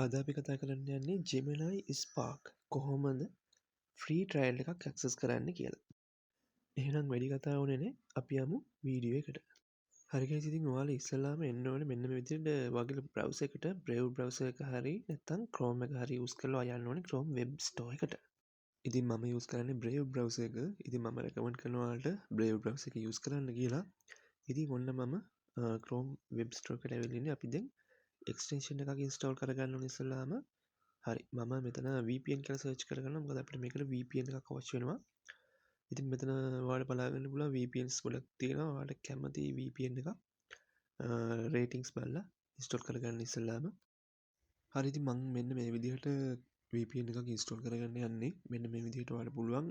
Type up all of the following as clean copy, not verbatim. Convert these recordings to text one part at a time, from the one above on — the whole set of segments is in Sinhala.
අද අපි කතා කරන්න යන්නේ Gemini Spark කොහොමද ෆ්‍රී ට්‍රයිල් එකක් ඇක්සස් කරන්න කියලා. එහෙනම් වැඩි කතා වුණේ අපි යමු වීඩියෝ එකට. හරි guys, ඉතින් ඔයාලා ඉස්සෙල්ලාම එන්න ඕනේ මෙන්න මේ විදිහට වගේ browser එකට Brave browser එක හරි නැත්නම් Chrome එක හරි use කරලා යන්න ඕනේ Chrome web store එකට. ඉතින් මම use කරන්නේ Brave browser එක. ඉතින් මම recommend කරනවා ඔයාලට Brave browser එක use කරන්න කියලා. ඉතින් ඔන්න මම Chrome web store එකට ඇවිල්ලා ඉන්නේ. අපි දැන් extension එකක් install කරගන්න ඕනේ ඉස්සෙල්ලාම. හරි මම මෙතන VPN කියලා සර්ච් කරගන්නවා මොකද අපිට මේකට VPN එකක් අවශ්‍ය වෙනවා. ඉතින් මෙතන ඔයාලට බලාගන්න පුළුවන් VPNs ගොඩක් තියෙනවා. ඔයාලට කැමති VPN එකක් රේටින්ග්ස් බලලා ඉන්ස්ටෝල් කරගන්න ඉස්සෙල්ලාම. හරි ඉතින් මම මෙන්න මේ විදිහට VPN එකක් ඉන්ස්ටෝල් කරගන්න යන්නේ. මෙන්න මේ විදිහට ඔයාලට පුළුවන්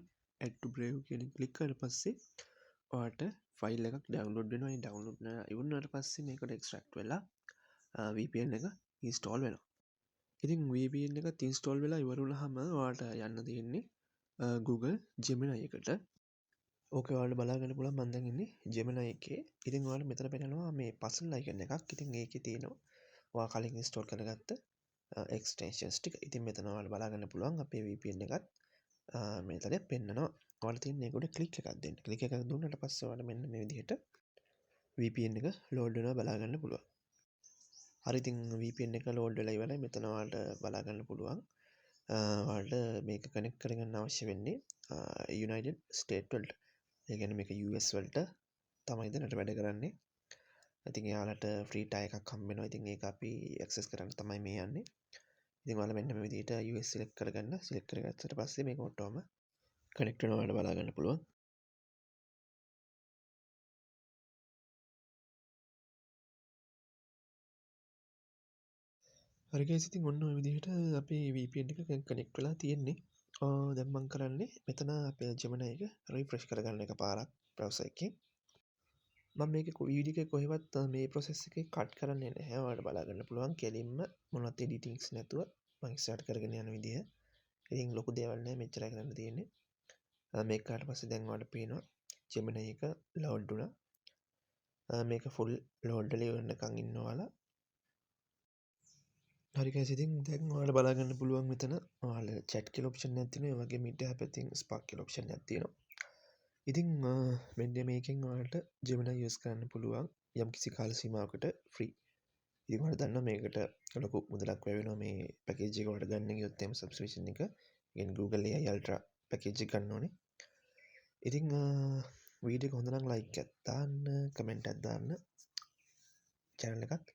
add to Brave කියන එක ක්ලික් කරලා පස්සේ ඔයාලට ෆයිල් එකක් ඩවුන්ලෝඩ් වෙනවා. ඒ ඩවුන්ලෝඩ් ඉවරනට පස්සේ මේකට එක්ස්ට්‍රැක්ට් වෙලා VPN එක ඉන්ස්ටෝල් වෙනවා. ඉතින් VPN එකත් ඉන්ස්ටෝල් වෙලා ඉවර වුණාම ඔයාලට යන්න තියෙන්නේ Google Gemini එකට. ඕකේ ඔයාලට බලා ගන්න පුළුවන් මම දැන් ඉන්නේ Gemini එකේ. ඉතින් ඔයාලට මෙතන පෙන්නනවා මේ puzzle icon එකක්. ඉතින් ඒකේ තියෙනවා ඔයා කලින් ඉන්ස්ටෝල් කරගත්ත extensions ටික. ඉතින් මෙතන ඔයාලට බලා ගන්න පුළුවන් අපේ VPN එකත් මෙතන පෙන්නනවා. ඔයාලට තියෙන්නේ ඒකට ක්ලික් එකක් දෙන්න. ක්ලික් එකක් දුන්නාට පස්සේ ඔයාලට මෙන්න මේ විදිහට VPN එක ලෝඩ් වෙනවා බලා ගන්න පුළුවන්. හරි ඉතින් VPN එක ලෝඩ් වෙලා ඉවරයි. මෙතන ඔයාලට බලා ගන්න පුළුවන්. ඔයාලට මේක කනෙක්ට් කරගන්න අවශ්‍ය වෙන්නේ United States වලට. ඒ කියන්නේ මේක US වලට තමයි දැනට වැඩ කරන්නේ. ඉතින් එයාලට ෆ්‍රී ට්‍රයි එකක් හම්බ වෙනවා. ඉතින් ඒක අපි ඇක්සස් කරන්න තමයි මේ යන්නේ. ඉතින් ඔයාලා මෙන්න මේ විදිහට US සිලෙක්ට් කරගන්න. සිලෙක්ට් කරගත්තට පස්සේ මේක ඔටෝම කනෙක්ට් වෙනවා ඔයාලට බලා ගන්න පුළුවන්. හරි guys, ඉතින් ඔන්න ඔය විදිහට අපේ VPN එක කනෙක්ට් වෙලා තියෙන්නේ. දැන් මම කරන්නේ මෙතන අපේ Gemini එක රිෆ්‍රෙෂ් කරගන්න එක පාරක් browser එකේ. මම මේක වීඩියෝ එකේ කොහෙවත් මේ process එකේ කට් කරන්නේ නැහැ. ඔයාලට බලා ගන්න පුළුවන් කෙලින්ම මොනවත් editings නැතුව මම ස්ටාර්ට් කරගෙන යන විදිය. ඉතින් ලොකු දේවල් නැහැ මෙච්චරයි කරන්න තියෙන්නේ. මේක කරාට පස්සේ දැන් ඔයාලට පේනවා Gemini එක load වුණා. මේක full load වෙලා ඉවරනකන් ඉන්න ඔයාලා. හරි guys, ඉතින් දැන් ඔයාලට බලා ගන්න පුළුවන් මෙතන ඔයාලා chat කියලා option එකක් තියෙනවා. ඒ වගේම ඊට පැත්තෙන් Spark කියලා option එකක් තියෙනවා. ඉතින් මෙන්න මේකෙන් ඔයාලට Gemini use කරන්න පුළුවන් යම්කිසි කාල සීමාවකට free. ඉතින් ඔයාලා දන්නවා මේකට ලොකු මුදලක් වැය වෙනවා මේ පැකේජ් එක ඔයාලට ගන්න ගියොත් එහම සබ්ස්ක්‍රිප්ෂන් එක. කියන්නේ Google AI Ultra පැකේජ් එක ගන්න ඕනේ. ඉතින් වීඩියෝ එක හොඳ නම් ලයික් එකක් දාන්න, කමෙන්ට් එකක් දාන්න. channel එකත්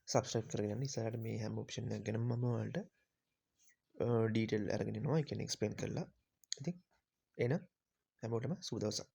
subscribe කරගෙන යන්න. ඉස්සරහට මේ හැම option එකක් ගැනම මම ඔයාලට detail අරගෙන එනවා. ඒ කියන්නේ explain කරලා. ඉතින් එහෙනම් හැමෝටම සුබ දවසක්.